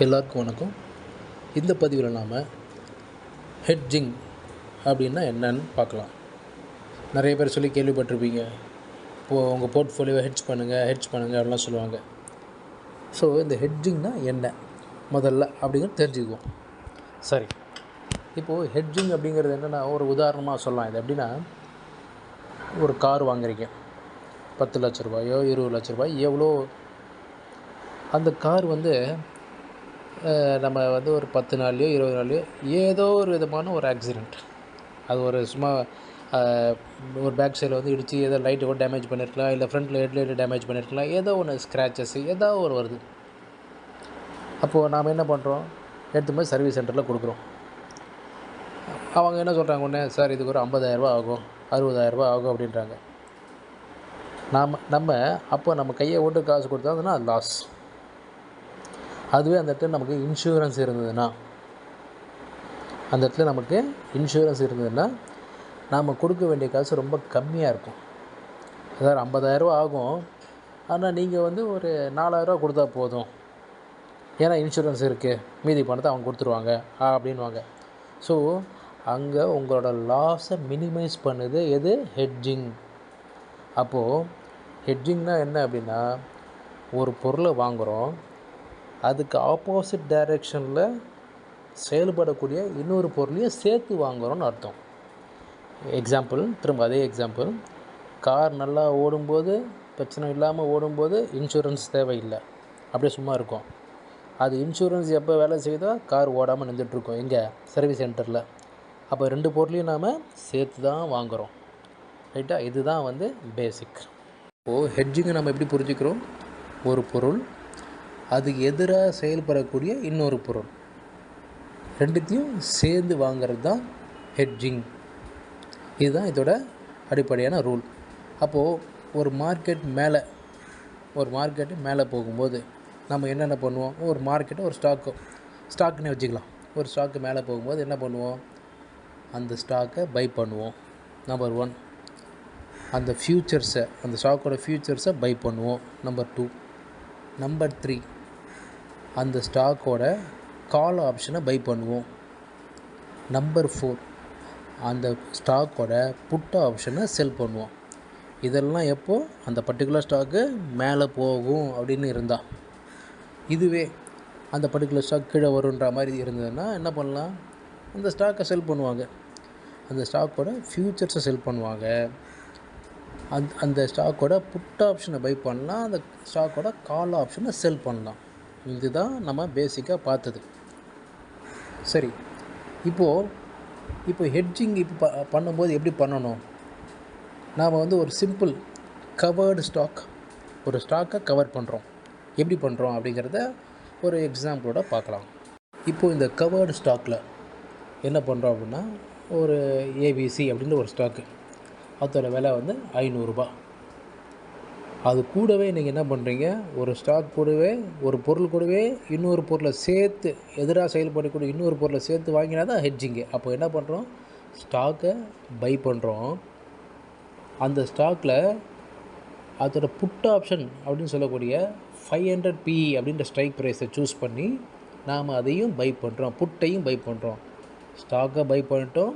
எல்லாருக்கும் வணக்கம். இந்த பதிவில் நாம் ஹெட்ஜிங் அப்படின்னா என்னன்னு பார்க்கலாம். நிறைய பேர் சொல்லி கேள்விப்பட்டிருப்பீங்க. இப்போது உங்கள் போர்ட்ஃபோலியோவை ஹெட்ஜ் பண்ணுங்கள் அப்படிலாம் சொல்லுவாங்க. ஸோ இந்த ஹெட்ஜிங்னா என்ன முதல்ல அப்படிங்கிறது தெரிஞ்சுக்குவோம். சரி, இப்போது ஹெட்ஜிங் அப்படிங்கிறது என்னென்னா, ஒரு உதாரணமாக சொல்லலாம். இது எப்படின்னா, ஒரு கார் வாங்குறீங்க, 10 லட்ச ரூபாயோ 20 லட்ச ரூபாய் எவ்வளோ. அந்த கார் நம்ம ஒரு 10 நாள்லையோ 20 நாள்லையோ ஏதோ ஒரு விதமான ஒரு ஆக்சிடெண்ட், அது ஒரு சும்மா ஒரு பேக் சைடில் இடித்து ஏதோ லைட்டு கூட டேமேஜ் பண்ணியிருக்கலாம், இல்லை ஃப்ரண்ட்டில் ஹெட்லைட்டு டேமேஜ் பண்ணியிருக்கலாம், ஏதோ ஒன்று ஸ்க்ராச்சஸ் ஏதோ ஒரு வருது. அப்போது நாம் என்ன பண்ணுறோம், எடுத்து போய் சர்வீஸ் சென்டரில் கொடுக்குறோம். அவங்க என்ன சொல்கிறாங்க, ஒன்று சார் இதுக்கு ஒரு 50,000 ஆகும், 60,000 ஆகும் அப்படின்றாங்க. நம்ம அப்போ நம்ம கையை ஓட்டு காசு கொடுத்தா அது லாஸ். அதுவே அந்த இடத்துல நமக்கு இன்சூரன்ஸ் இருந்ததுன்னா, நாம் கொடுக்க வேண்டிய காசு ரொம்ப கம்மியாக இருக்கும். அதாவது 50,000 ஆகும், ஆனால் நீங்கள் ஒரு 4,000 கொடுத்தா போதும், ஏன்னா இன்சூரன்ஸ் இருக்குது, மீதி பணத்தை அவங்க கொடுத்துருவாங்க அப்படின்வாங்க. ஸோ அங்கே உங்களோட லாஸை மினிமைஸ் பண்ணுது எது, ஹெட்ஜிங். அப்போது ஹெட்ஜிங்னால் என்ன அப்படின்னா, ஒரு பொருளை வாங்குகிறோம், அதுக்கு ஆப்போசிட் டைரெக்ஷனில் செயல்படக்கூடிய இன்னொரு பொருளையும் சேர்த்து வாங்குகிறோன்னு அர்த்தம். திரும்ப அதே எக்ஸாம்பிள், கார் நல்லா ஓடும்போது, பிரச்சனை இல்லாமல் ஓடும்போது இன்சூரன்ஸ் தேவையில்லை, அப்படியே சும்மா இருக்கும். அது இன்சூரன்ஸ் எப்போ வேலை செய்யுதோ கார் ஓடாமல் நின்றுட்டுருக்கோம் எங்கே, சர்வீஸ் சென்டரில். அப்போ 2 பொருளையும் நாம் சேர்த்து தான் வாங்குகிறோம், ரைட்டா? இதுதான் பேசிக். இப்போது ஹெட்ஜிங்கை நம்ம எப்படி புரிஞ்சுக்கிறோம், ஒரு பொருள் அதுக்கு எதிராக செயல்படக்கூடிய இன்னொரு பொருள், ரெண்டுத்தையும் சேர்ந்து வாங்கிறது தான் ஹெட்ஜிங். இதுதான் இதோட அடிப்படையான ரூல். அப்போது ஒரு மார்க்கெட்டு மேலே போகும்போது நம்ம என்னென்ன பண்ணுவோம், ஒரு மார்க்கெட்டு ஒரு ஸ்டாக்குன்னு வச்சுக்கலாம். ஒரு ஸ்டாக்கு மேலே போகும்போது என்ன பண்ணுவோம், அந்த ஸ்டாக்கை பை பண்ணுவோம். நம்பர் 1. அந்த ஸ்டாக்கோட ஃபியூச்சர்ஸை பை பண்ணுவோம். நம்பர் 2. நம்பர் 3, அந்த ஸ்டாக்கோட கால் ஆப்ஷனை பை பண்ணுவோம். நம்பர் 4, அந்த ஸ்டாக்கோட புட் ஆப்ஷனை செல் பண்ணுவோம். இதெல்லாம் எப்போது அந்த பர்டிகுலர் ஸ்டாக்கு மேலே போகும் அப்படின்னு இருந்தால். இதுவே அந்த பர்டிகுலர் ஸ்டாக் கீழே வருன்ற மாதிரி இருந்ததுன்னா என்ன பண்ணலாம், அந்த ஸ்டாக்கை செல் பண்ணுவாங்க, அந்த ஸ்டாக்கோட ஃபியூச்சர்ஸை செல் பண்ணுவாங்க, அந்த ஸ்டாக்கோட புட் ஆப்ஷனை பை பண்ணலாம், அந்த ஸ்டாக்கோட கால் ஆப்ஷனை செல் பண்ணலாம். இதுதான் நம்ம பேசிக்காக பார்த்தது. சரி, இப்போ ஹெட்ஜிங் பண்ணும்போது எப்படி பண்ணணும், நாம் ஒரு சிம்பிள் கவர்டு ஸ்டாக், ஒரு ஸ்டாக்கை கவர் பண்ணுறோம், எப்படி பண்ணுறோம் அப்படிங்கிறத ஒரு எக்ஸாம்பிளோட பார்க்கலாம். இப்போது இந்த கவர்டு ஸ்டாக்கில் என்ன பண்ணுறோம் அப்படின்னா, ஒரு ஏபிசி அப்படின்ற ஒரு ஸ்டாக்கு, அதோட விலை 500 ரூபா. அது கூடவே நீங்கள் என்ன பண்ணுறீங்க, ஒரு ஸ்டாக் கூடவே ஒரு பொருள் கூடவே இன்னொரு பொருளை சேர்த்து, எதிராக செயல்படக்கூடிய இன்னொரு பொருளை சேர்த்து வாங்கினா தான் ஹெட்ஜிங்கு. அப்போ என்ன பண்ணுறோம், ஸ்டாக்கை பை பண்ணுறோம், அந்த ஸ்டாக்கில் அதோட புட் ஆப்ஷன் அப்படின்னு சொல்லக்கூடிய 500 PE அப்படின்ற ஸ்ட்ரைக் ப்ரைஸை சூஸ் பண்ணி நாம் அதையும் பை பண்ணுறோம், புட்டையும் பை பண்ணுறோம். ஸ்டாக்கை பை பண்ணிட்டோம்,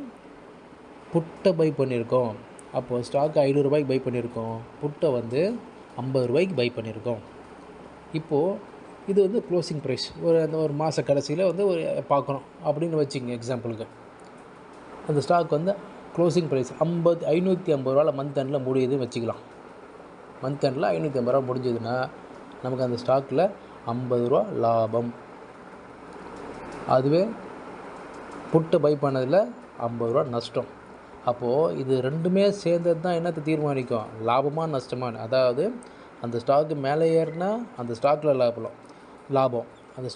புட்டை பை பண்ணியிருக்கோம். அப்போது ஸ்டாக்கை 500 ரூபாய்க்கு பை பண்ணியிருக்கோம், புட்டை 50 ரூபாய்க்கு பை பண்ணியிருக்கோம். இப்போது இது க்ளோசிங் ப்ரைஸ், ஒரு மாத கடைசியில் ஒரு பார்க்குறோம் அப்படின்னு வச்சுங்க. எக்ஸாம்பிளுக்கு அந்த ஸ்டாக் க்ளோசிங் ப்ரைஸ் 550 ரூபாவில் மந்த் எண்டில் முடியுதுன்னு வச்சுக்கலாம். மந்த் எண்டில் 550 ரூபா முடிஞ்சதுன்னா நமக்கு அந்த ஸ்டாக்கில் 50 ரூபா லாபம். அதுவே புட்டை பை பண்ணதில் 50 ரூபா நஷ்டம். அப்போது இது ரெண்டுமே சேர்ந்தது தான் என்னத்தை தீர்மானிக்கும், லாபமாக நஷ்டமான. அதாவது அந்த ஸ்டாக்கு மேலே ஏறினா அந்த ஸ்டாக்கில் லாபம், அந்த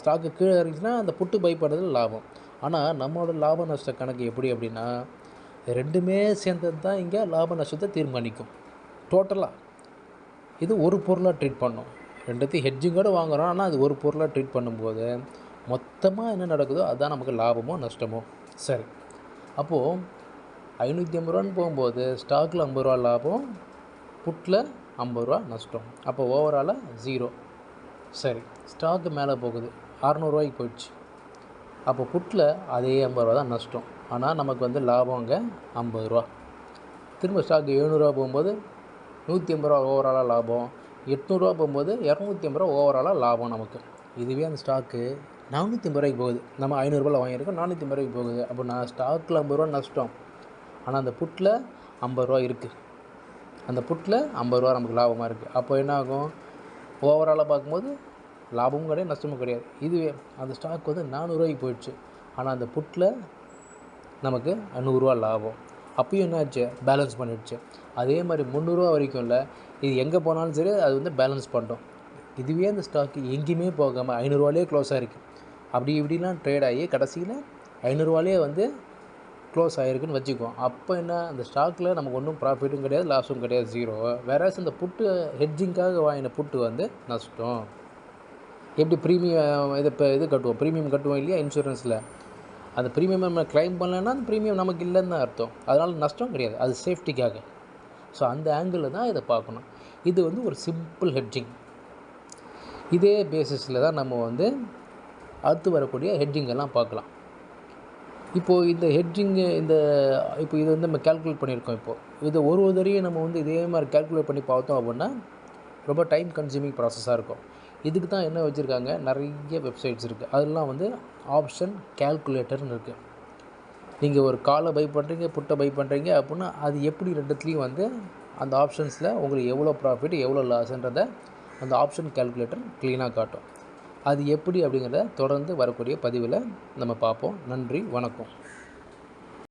ஸ்டாக்கு கீழே இறங்கிச்சுன்னா அந்த புட்டு பை பண்ணுறதுல லாபம். ஆனால் நம்மளோட லாப நஷ்ட கணக்கு எப்படி அப்படின்னா, ரெண்டுமே சேர்ந்தது தான் இங்கே லாப நஷ்டத்தை தீர்மானிக்கும். டோட்டலாக இது ஒரு பொருளாக ட்ரீட் பண்ணோம், ரெண்டுத்தையும் ஹெட்ஜிங்கோடு வாங்குகிறோம், ஆனால் அது ஒரு பொருளாக ட்ரீட் பண்ணும்போது மொத்தமாக என்ன நடக்குதோ அதுதான் நமக்கு லாபமோ நஷ்டமோ. சரி, அப்போது 550 ரூபான்னு போகும்போது ஸ்டாக்கில் 50 ரூபா லாபம், புட்டில் 50 ரூபா நஷ்டம். அப்போ ஓவராலாக 0. சரி, ஸ்டாக்கு மேலே போகுது, 600 போயிடுச்சு. அப்போ புட்டில் அதே 50 தான் நஷ்டம். ஆனால் நமக்கு வந்து லாபம் அங்கே 50. திரும்ப ஸ்டாக்கு 700 போகும்போது 150 ஓவராலாக லாபம், 800 போகும்போது 250 ஓவராலாக லாபம் நமக்கு. இதுவே அந்த ஸ்டாக்கு 450 போகுது, நம்ம 500 வாங்கியிருக்கோம், 450 போகுது. அப்போ நான் ஸ்டாக்கில் 50 நஷ்டம், ஆனால் அந்த புட்டில் 50 இருக்குது. அந்த புட்டில் 50 நமக்கு லாபமாக இருக்குது. அப்போ என்ன ஆகும், ஓவராலாக பார்க்கும்போது லாபமும் கிடையாது, நஷ்டமும் கிடையாது. இதுவே அந்த ஸ்டாக் வந்து 400 போயிடுச்சு, ஆனால் அந்த புட்டில் நமக்கு 100 லாபம். அப்பயும் என்ன ஆச்சு, பேலன்ஸ் பண்ணிடுச்சு. அதே மாதிரி 300 வரைக்கும் இல்லை, இது எங்கே போனாலும் சரி அது வந்து பேலன்ஸ் பண்ணிட்டோம். இதுவே அந்த ஸ்டாக்கு எங்கேயுமே போகாமல் 500 க்ளோஸ் ஆகிருக்கு. அப்படி இப்படிலாம் ட்ரேட் ஆகி கடைசியில் 500 வந்து க்ளோஸ் ஆகிருக்குன்னு வச்சுக்குவோம். அப்போ என்ன, அந்த ஸ்டாக்கில் நமக்கு ஒன்றும் ப்ராஃபிட்டும் கிடையாது, லாஸும் கிடையாது, 0. வேறஸ் இந்த புட்டு ஹெட்ஜிங்காக வாங்கின புட்டு வந்து நஷ்டம். எப்படி ப்ரீமியம் இது கட்டுவோம், ப்ரீமியம் கட்டுவோம் இல்லையா இன்சூரன்ஸில், அந்த ப்ரீமியம் நம்ம க்ளைம் பண்ணலைன்னா அந்த ப்ரீமியம் நமக்கு இல்லைன்னு தான் அர்த்தம். அதனால் நஷ்டம் கிடையாது, அது சேஃப்டிக்காக. ஸோ அந்த ஆங்கிளில் தான் இதை பார்க்கணும். இது வந்து ஒரு சிம்பிள் ஹெட்ஜிங். இதே பேசிஸில் தான் நம்ம வந்து அடுத்து வரக்கூடிய ஹெட்ஜிங்கெல்லாம் பார்க்கலாம். இப்போது இந்த ஹெட்ஜிங்கு இப்போ இது வந்து நம்ம கேல்குலேட் பண்ணியிருக்கோம். இப்போது இது ஒரு தடவையும் நம்ம வந்து இதே மாதிரி கேல்குலேட் பண்ணி பார்த்தோம் அப்படின்னா ரொம்ப டைம் கன்சியூமிங் ப்ராசஸாக இருக்கும். இதுக்கு தான் என்ன வச்சுருக்காங்க, நிறைய வெப்சைட்ஸ் இருக்குது. அதெல்லாம் வந்து ஆப்ஷன் கேல்குலேட்டர்னு இருக்குது. நீங்கள் ஒரு காலை பை பண்ணுறீங்க, புட்டை பை பண்ணுறீங்க அப்படின்னா அது எப்படி ரெண்டுத்துலேயும் வந்து அந்த ஆப்ஷன்ஸில் உங்களுக்கு எவ்வளோ ப்ராஃபிட் எவ்வளோ லாஸ்ன்றதை அந்த ஆப்ஷன் கேல்குலேட்டர் க்ளீனாக காட்டும். அது எப்படி அப்படிங்கிறத தொடர்ந்து வரக்கூடிய பதிவில் நம்ம பார்ப்போம். நன்றி, வணக்கம்.